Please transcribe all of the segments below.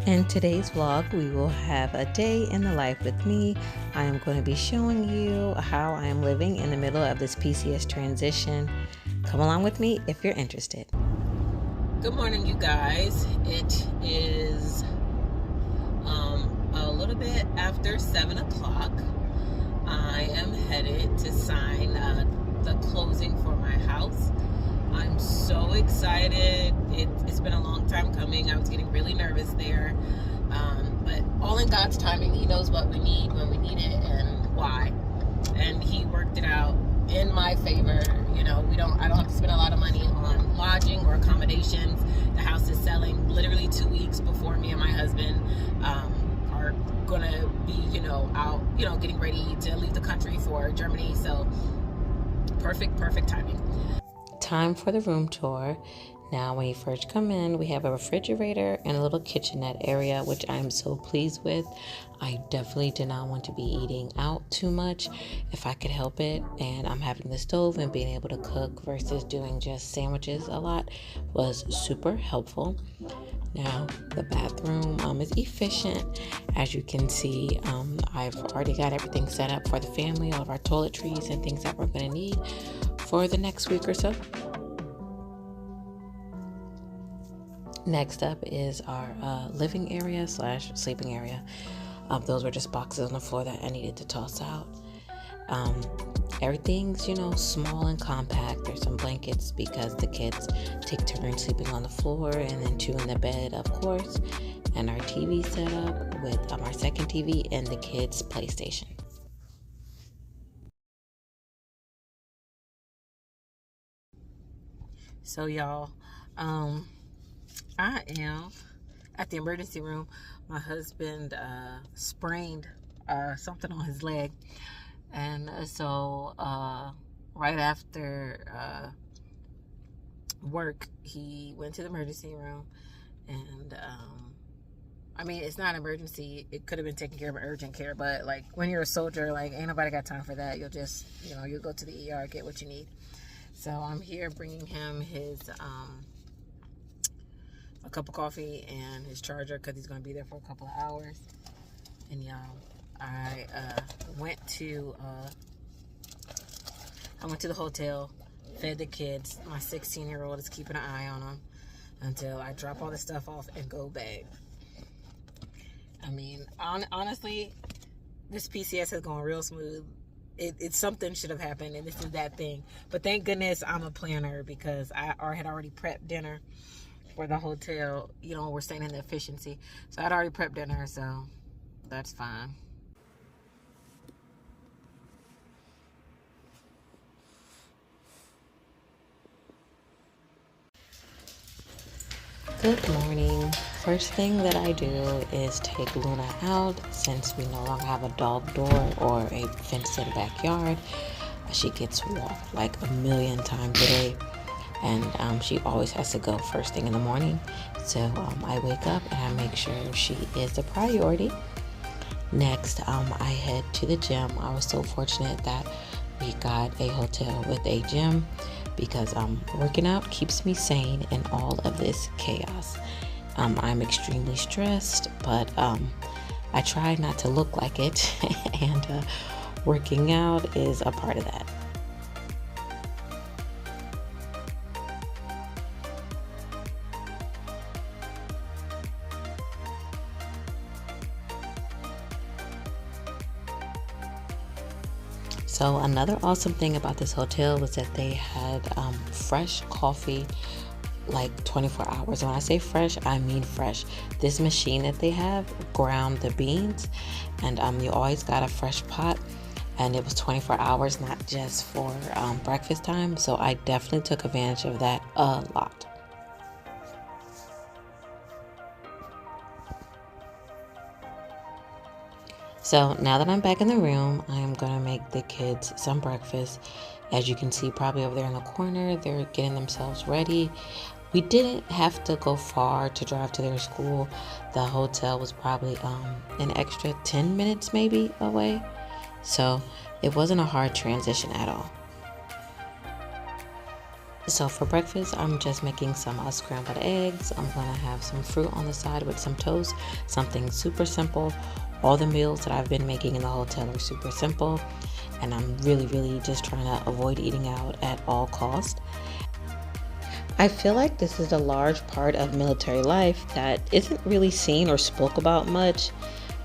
In today's vlog, we will have a day in the life with me. I am going to be showing you how I am living in the middle of this PCS transition. Come along with me if you're interested. Good morning, you guys. It is a little bit after 7 o'clock. I am headed to sign the closing for my house. I'm so excited. It's been a long time coming. I was getting really nervous there. But all in God's timing. He knows what we need when we need it and why. And he worked it out in my favor. You know, I don't have to spend a lot of money on lodging or accommodations. The house is selling literally 2 weeks before me and my husband are gonna be, out, getting ready to leave the country for Germany. So perfect timing. Time for the room tour. Now, when you first come in, we have a refrigerator and a little kitchenette area, which I'm so pleased with. I definitely did not want to be eating out too much if I could help it, and I'm having the stove and being able to cook versus doing just sandwiches a lot was super helpful. Now, the bathroom is efficient. As you can see, I've already got everything set up for the family, all of our toiletries and things that we're going to need for the next week or so. Next up is our living area / sleeping area. Those were just boxes on the floor that I needed to toss out. Everything's, small and compact. There's some blankets because the kids take turns sleeping on the floor, and then 2 in the bed, of course. And our TV set up with our second TV and the kids' PlayStation. So y'all, I am at the emergency room. My husband sprained something on his leg, and so right after work, he went to the emergency room, and it's not an emergency. It could have been taken care of in urgent care, but like when you're a soldier, like ain't nobody got time for that. You'll just, you'll go to the ER, get what you need. So I'm here bringing him his a cup of coffee and his charger because he's going to be there for a couple of hours. And y'all, I went to the hotel, fed the kids. My 16-year-old is keeping an eye on them until I drop all the stuff off and go back. Honestly, this PCS has gone real smooth. It's something should have happened, and this is that thing. But thank goodness I'm a planner because I had already prepped dinner for the hotel. We're staying in the efficiency. So I'd already prepped dinner, so that's fine. Good morning. First thing that I do is take Luna out since we no longer have a dog door or a fenced-in backyard. She gets walked like a million times a day, and she always has to go first thing in the morning. So I wake up and I make sure she is the priority. Next, I head to the gym. I was so fortunate that we got a hotel with a gym because working out keeps me sane in all of this chaos. I'm extremely stressed, but I try not to look like it, and working out is a part of that. So another awesome thing about this hotel was that they had fresh coffee like 24 hours. And when I say fresh, I mean fresh. This machine that they have ground the beans, and you always got a fresh pot, and it was 24 hours, not just for breakfast time. So I definitely took advantage of that a lot. So now that I'm back in the room, I am gonna make the kids some breakfast. As you can see, probably over there in the corner, they're getting themselves ready. We didn't have to go far to drive to their school. The hotel was probably an extra 10 minutes maybe away. So it wasn't a hard transition at all. So for breakfast, I'm just making some scrambled eggs. I'm going to have some fruit on the side with some toast, something super simple. All the meals that I've been making in the hotel are super simple, and I'm really just trying to avoid eating out at all costs. I feel like this is a large part of military life that isn't really seen or spoke about much.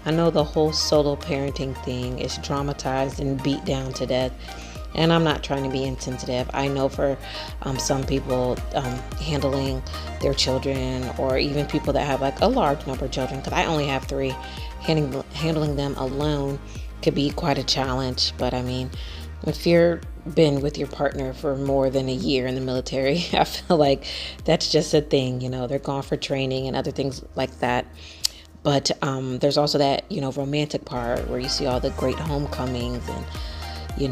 I know the whole solo parenting thing is dramatized and beat down to death, and I'm not trying to be insensitive. I know for some people, handling their children, or even people that have like a large number of children, because I only have 3, handling them alone could be quite a challenge. But I mean, if you've been with your partner for more than a year in the military, I feel like that's just a thing. They're gone for training and other things like that. But there's also that, romantic part where you see all the great homecomings and, you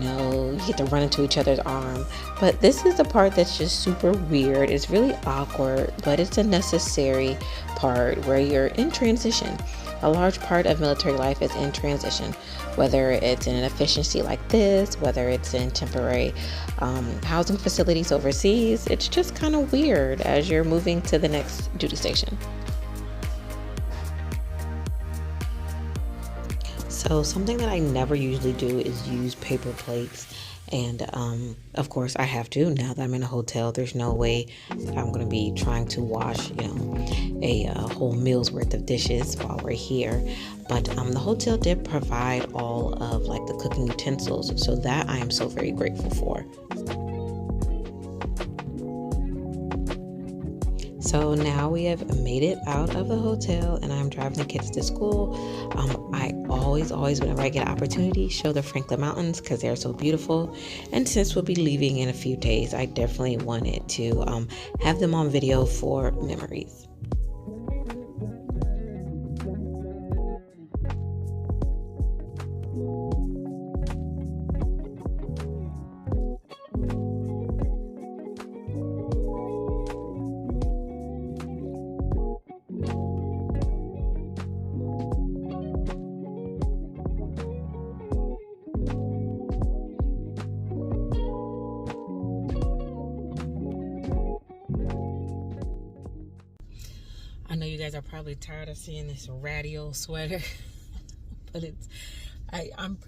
get to run into each other's arm. But this is the part that's just super weird. It's really awkward, but it's a necessary part where you're in transition. A large part of military life is in transition, whether it's in an efficiency like this, whether it's in temporary housing facilities overseas. It's just kind of weird as you're moving to the next duty station. So something that I never usually do is use paper plates. And of course I have to now that I'm in a hotel. There's no way that I'm going to be trying to wash, a whole meal's worth of dishes while we're here. But the hotel did provide all of like the cooking utensils. So that I am so very grateful for. So now we have made it out of the hotel and I'm driving the kids to school. I always, whenever I get an opportunity, show the Franklin Mountains because they're so beautiful. And since we'll be leaving in a few days, I definitely wanted to have them on video for memories. I know you guys are probably tired of seeing this radio sweater, but I'm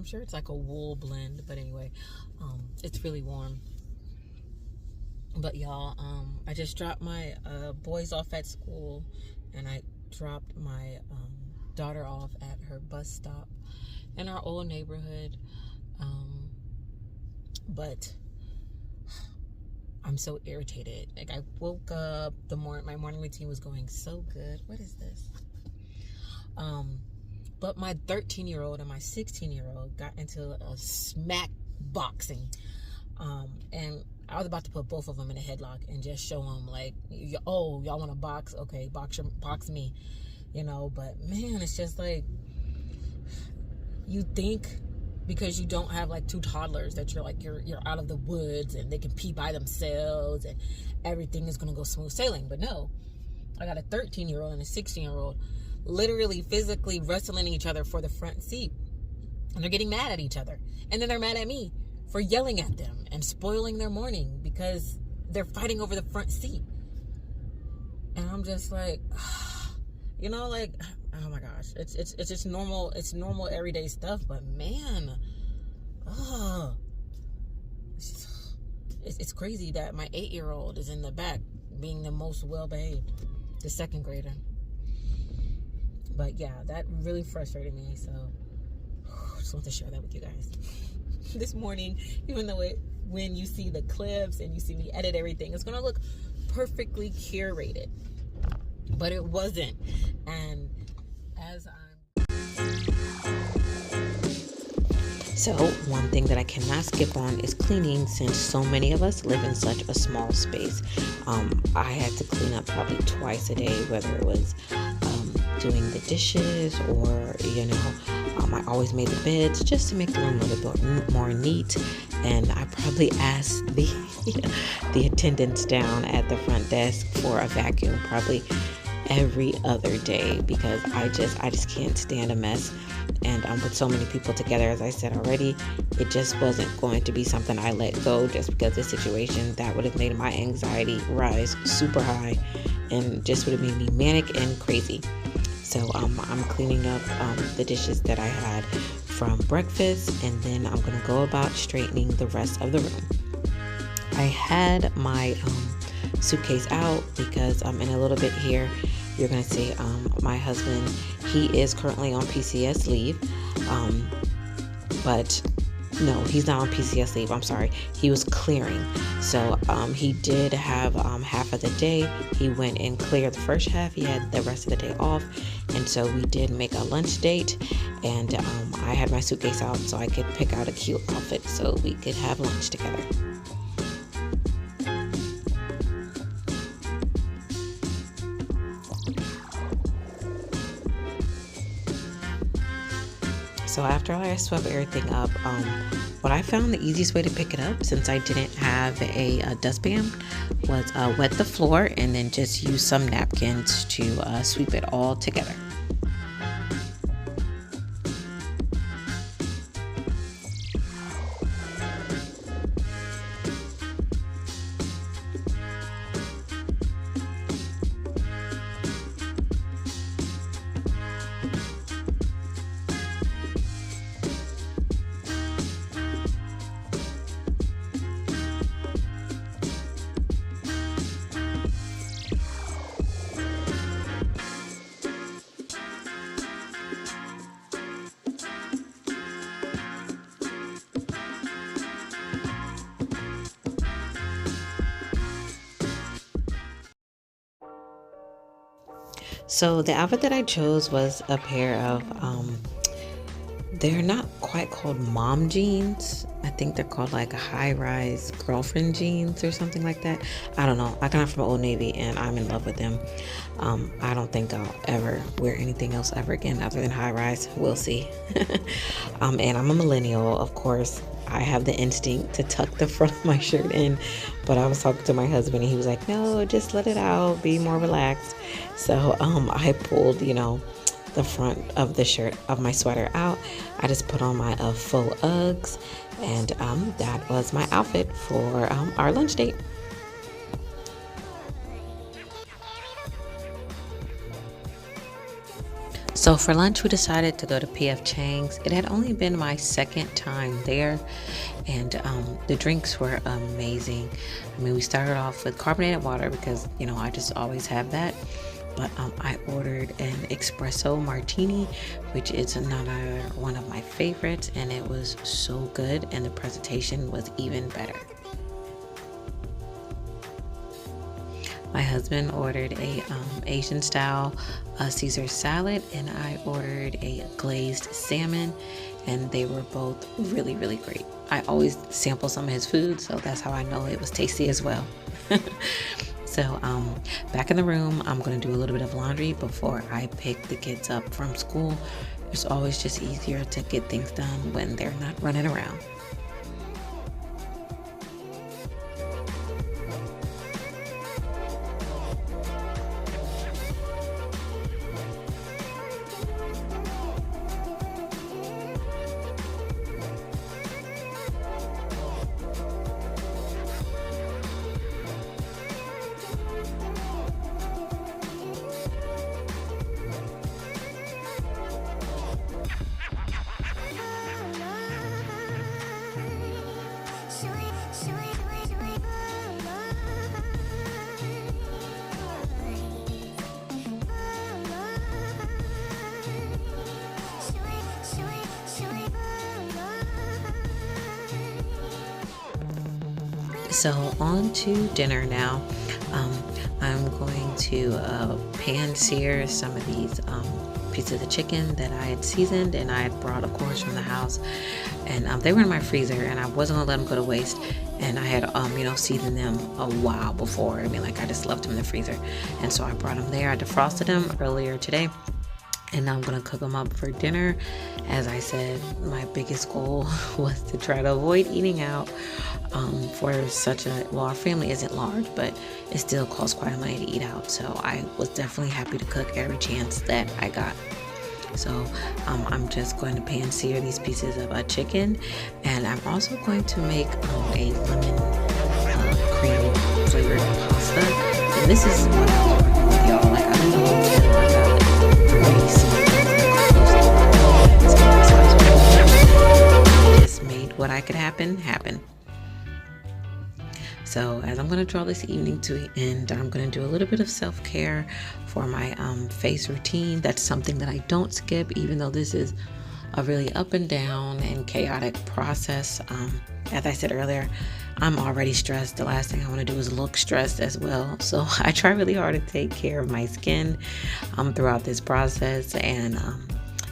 sure it's like a wool blend, but anyway, it's really warm. But y'all, I just dropped my boys off at school, and I dropped my daughter off at her bus stop in our old neighborhood. But I'm so irritated. Like, I woke up, my morning routine was going so good. What is this? But my 13-year-old and my 16-year-old got into a smack boxing. And I was about to put both of them in a headlock and just show them like, y'all want to box? Okay, box me. But man, it's just like, you think because you don't have like 2 toddlers that you're out of the woods and they can pee by themselves and everything is going to go smooth sailing. But no, I got a 13-year-old and a 16-year-old literally physically wrestling each other for the front seat, and they're getting mad at each other, and then they're mad at me for yelling at them and spoiling their morning because they're fighting over the front seat. And I'm just like, like, oh my gosh, it's just normal. It's normal everyday stuff, but man, it's crazy that my 8-year-old is in the back being the most well-behaved, the 2nd grader. But yeah, that really frustrated me. So just want to share that with you guys this morning. Even though when you see the clips and you see me edit everything, it's gonna look perfectly curated, but it wasn't. And So one thing that I cannot skip on is cleaning, since so many of us live in such a small space. I had to clean up probably twice a day, whether it was doing the dishes or, I always made the beds just to make the room a little bit more neat. And I probably asked the attendants down at the front desk for a vacuum probably every other day because I just can't stand a mess. And with so many people together, as I said already, it just wasn't going to be something I let go just because of the situation. That would have made my anxiety rise super high and just would have made me manic and crazy. So I'm cleaning up the dishes that I had from breakfast, and then I'm going to go about straightening the rest of the room. I had my suitcase out because in a little bit here you're going to see my husband. He is currently on PCS leave, but no, he's not on PCS leave. I'm sorry. He was clearing. So he did have half of the day. He went and cleared the first half. He had the rest of the day off. And so we did make a lunch date. And I had my suitcase out so I could pick out a cute outfit so we could have lunch together. So after I swept everything up, what I found the easiest way to pick it up, since I didn't have a dustpan, was wet the floor and then just use some napkins to sweep it all together. So the outfit that I chose was a pair of, they're not quite called mom jeans. I think they're called like a high-rise girlfriend jeans or something like that. I don't know. I got them from Old Navy and I'm in love with them. I don't think I'll ever wear anything else ever again other than high-rise. We'll see. And I'm a millennial, of course. I have the instinct to tuck the front of my shirt in, but I was talking to my husband and he was like, no, just let it out, be more relaxed. So I pulled, the front of the shirt of my sweater out. I just put on my faux Uggs, and that was my outfit for our lunch date. So for lunch, we decided to go to PF Chang's. It had only been my second time there, and the drinks were amazing. I mean, we started off with carbonated water because, I just always have that. But I ordered an espresso martini, which is another one of my favorites, and it was so good, and the presentation was even better. My husband ordered a Asian style Caesar salad, and I ordered a glazed salmon, and they were both really, really great. I always sample some of his food, so that's how I know it was tasty as well. So back in the room, I'm going to do a little bit of laundry before I pick the kids up from school. It's always just easier to get things done when they're not running around. So on to dinner now. I'm going to pan sear some of these pieces of the chicken that I had seasoned and I had brought, of course, from the house. And they were in my freezer and I wasn't gonna let them go to waste. And I had, seasoned them a while before. I mean, like I just left them in the freezer. And so I brought them there. I defrosted them earlier today. and now I'm gonna cook them up for dinner. As I said, my biggest goal was to try to avoid eating out for such a, well, our family isn't large, but it still costs quite a money to eat out. So I was definitely happy to cook every chance that I got. So I'm just going to pan sear these pieces of chicken, and I'm also going to make a lemon cream flavored pasta. And this is what I was working with, y'all. Like, I don't know what I got just made what I could happen. So as I'm going to draw this evening to an end, I'm going to do a little bit of self-care for my face routine. That's something that I don't skip, even though this is a really up and down and chaotic process. As I said earlier, I'm already stressed. The last thing I want to do is look stressed as well. So I try really hard to take care of my skin throughout this process, and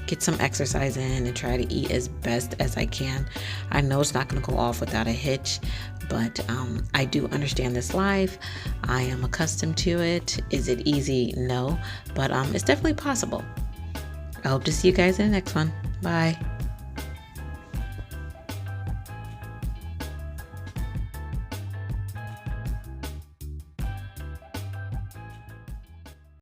get some exercise in and try to eat as best as I can. I know it's not going to go off without a hitch, but I do understand this life. I am accustomed to it. Is it easy? No, but it's definitely possible. I hope to see you guys in the next one. Bye.